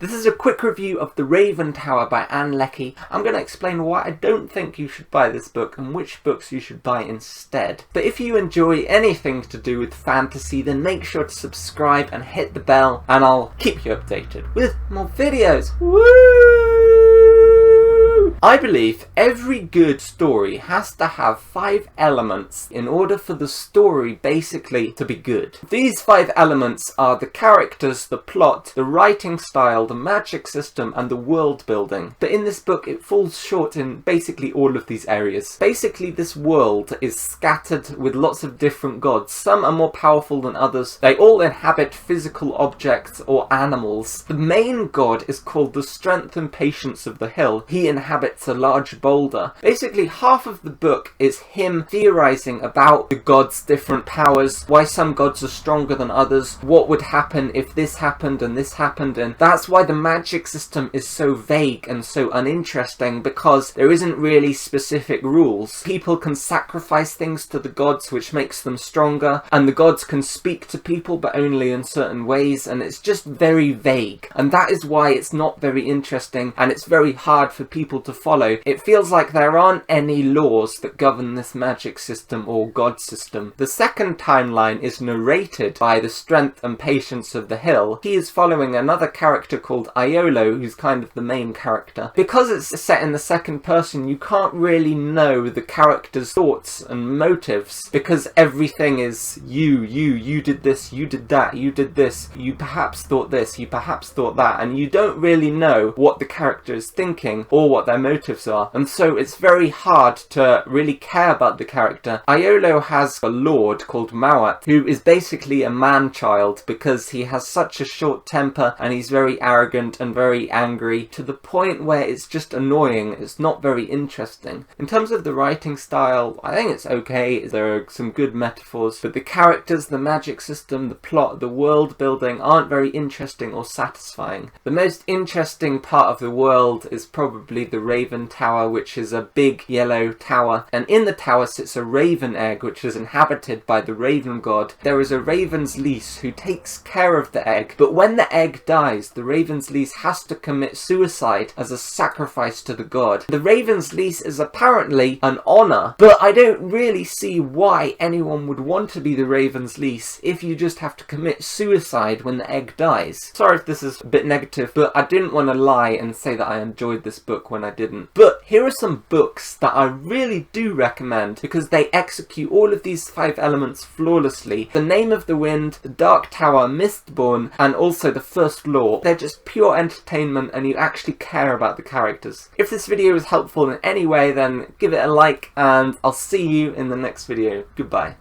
This is a quick review of The Raven Tower by Leckie. I'm going to explain why I don't think you should buy this book and which books you should buy instead. But if you enjoy anything to do with fantasy, then make sure to subscribe and hit the bell, and I'll keep you updated with more videos. Woo! I believe every good story has to have 5 elements in order for the story basically to be good. These 5 elements are the characters, the plot, the writing style, the magic system, and the world building. But in this book it falls short in basically all of these areas. Basically this world is scattered with lots of different gods. Some are more powerful than others. They all inhabit physical objects or animals. The main god is called the strength and patience of the hill. He inhabits a large boulder. Basically half of the book is him theorizing about the gods' different powers, why some gods are stronger than others, what would happen if this happened and this happened, and that's why the magic system is so vague and so uninteresting, because there isn't really specific rules. People can sacrifice things to the gods which makes them stronger, and the gods can speak to people but only in certain ways, and it's just very vague, and that is why it's not very interesting and it's very hard for people to follow. It feels like there aren't any laws that govern this magic system or god system. The second timeline is narrated by the strength and patience of the hill. He is following another character called Iolo, who's kind of the main character. Because it's set in the second person, you can't really know the character's thoughts and motives, because everything is you did this, you did that, you did this, you perhaps thought this, you perhaps thought that, and you don't really know what the character is thinking or what their motives are, and so it's very hard to really care about the character. Iolo has a lord called Mawat, who is basically a man-child because he has such a short temper and he's very arrogant and very angry, to the point where it's just annoying. It's not very interesting. In terms of the writing style, I think it's okay. There are some good metaphors, but the characters, the magic system, the plot, the world building aren't very interesting or satisfying. The most interesting part of the world is probably the Raven Tower, which is a big yellow tower, and in the tower sits a raven egg which is inhabited by the raven god. There is a raven's lease who takes care of the egg, but when the egg dies, the raven's lease has to commit suicide as a sacrifice to the god. The raven's lease is apparently an honor, but I don't really see why anyone would want to be the raven's lease if you just have to commit suicide when the egg dies. Sorry if this is a bit negative, but I didn't want to lie and say that I enjoyed this book when I didn't. But here are some books that I really do recommend because they execute all of these 5 elements flawlessly. The Name of the Wind, The Dark Tower, Mistborn, and also The First Law. They're just pure entertainment and you actually care about the characters. If this video was helpful in any way, then give it a like, and I'll see you in the next video. Goodbye.